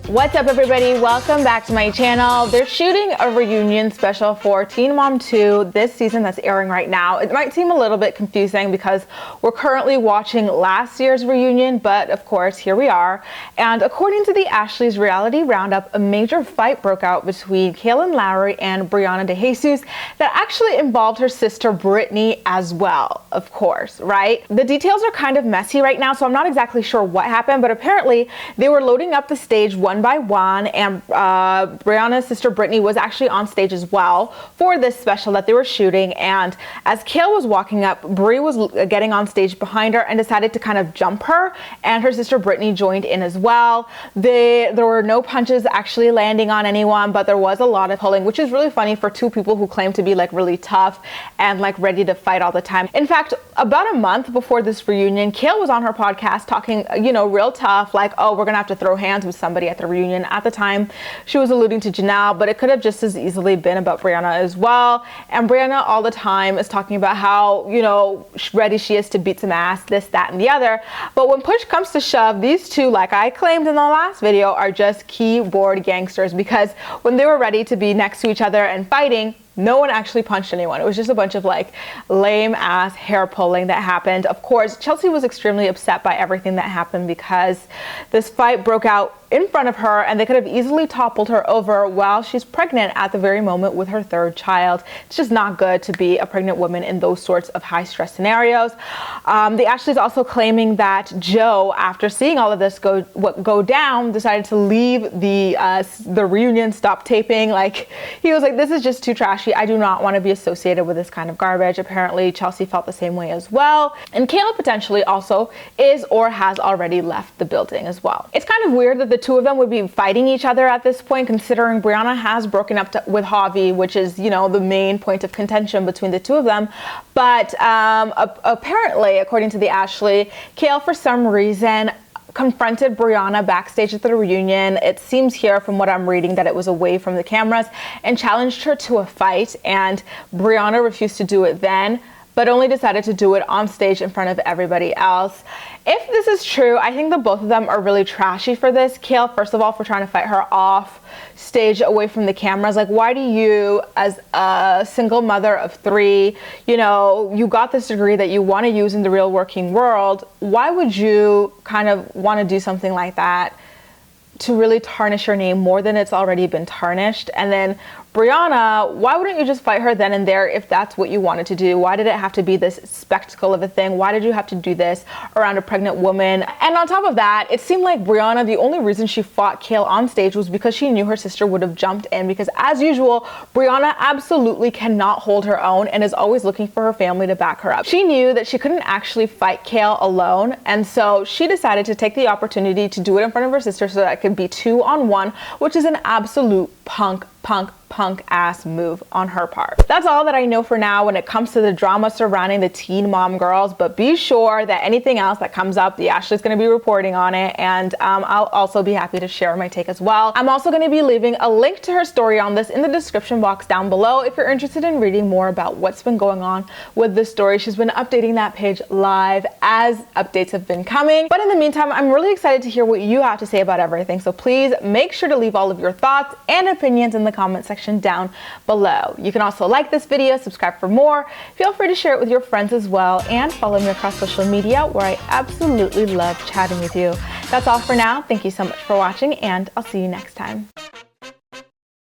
What's up, everybody? Welcome back to my channel. They're shooting a reunion special for Teen Mom 2 this season that's airing right now. It might seem a little bit confusing because we're currently watching last year's reunion, but of course, here we are. And according to the Ashley's Reality Roundup, a major fight broke out between Kailyn Lowry and Briana Dejesus that actually involved her sister Brittany as well, of course, right? The details are kind of messy right now, so I'm not exactly sure what happened, but apparently they were loading up the stage one by one, and Briana's sister Brittany was actually on stage as well for this special that they were shooting. And as Kail was walking up, Bri was getting on stage behind her and decided to kind of jump her, and her sister Brittany joined in as well. There were no punches actually landing on anyone, but there was a lot of pulling, which is really funny for two people who claim to be like really tough and like ready to fight all the time. In fact, about a month before this reunion, Kail was on her podcast talking, you know, real tough, like, oh, we're gonna have to throw hands with somebody at the reunion. At the time, she was alluding to Janelle, but it could have just as easily been about Briana as well. And Briana all the time is talking about how, you know, ready she is to beat some ass, this, that, and the other. But when push comes to shove, these two, like I claimed in the last video, are just keyboard gangsters, because when they were ready to be next to each other and fighting, no one actually punched anyone. It was just a bunch of like lame ass hair pulling that happened. Of course, Chelsea was extremely upset by everything that happened because this fight broke out in front of her and they could have easily toppled her over while she's pregnant at the very moment with her third child. It's just not good to be a pregnant woman in those sorts of high stress scenarios. The Ashley's also claiming that Joe, after seeing all of this go down, decided to leave the reunion, stop taping. Like, he was like, this is just too trashy. I do not want to be associated with this kind of garbage. Apparently Chelsea felt the same way as well. And Kail potentially also is or has already left the building as well. It's kind of weird that the two of them would be fighting each other at this point, considering Briana has broken up with Javi, which is, you know, the main point of contention between the two of them. But apparently, according to the Ashley, Kail for some reason confronted Briana backstage at the reunion. It seems here from what I'm reading that it was away from the cameras, and challenged her to a fight, and Briana refused to do it then, but only decided to do it on stage in front of everybody else. If this is true, I think that both of them are really trashy for this. Kail, first of all, for trying to fight her off stage away from the cameras. Like, why do you, as a single mother of three, you know, you got this degree that you want to use in the real working world, why would you kind of want to do something like that to really tarnish your name more than it's already been tarnished? And then Briana, why wouldn't you just fight her then and there if that's what you wanted to do? Why did it have to be this spectacle of a thing? Why did you have to do this around a pregnant woman? And on top of that, it seemed like Briana, the only reason she fought Kail on stage was because she knew her sister would have jumped in, because as usual, Briana absolutely cannot hold her own and is always looking for her family to back her up. She knew that she couldn't actually fight Kail alone, and so she decided to take the opportunity to do it in front of her sister so that it could be 2-on-1, which is an absolute punk ass move on her part. That's all that I know for now when it comes to the drama surrounding the Teen Mom girls, but be sure that anything else that comes up, the Ashley's going to be reporting on it, and I'll also be happy to share my take as well. I'm also going to be leaving a link to her story on this in the description box down below if you're interested in reading more about what's been going on with this story. She's been updating that page live as updates have been coming. But in the meantime, I'm really excited to hear what you have to say about everything, so please make sure to leave all of your thoughts and opinions in the comment section down below. You can also like this video, subscribe for more, feel free to share it with your friends as well, and follow me across social media where I absolutely love chatting with you. That's all for now. Thank you so much for watching, and I'll see you next time.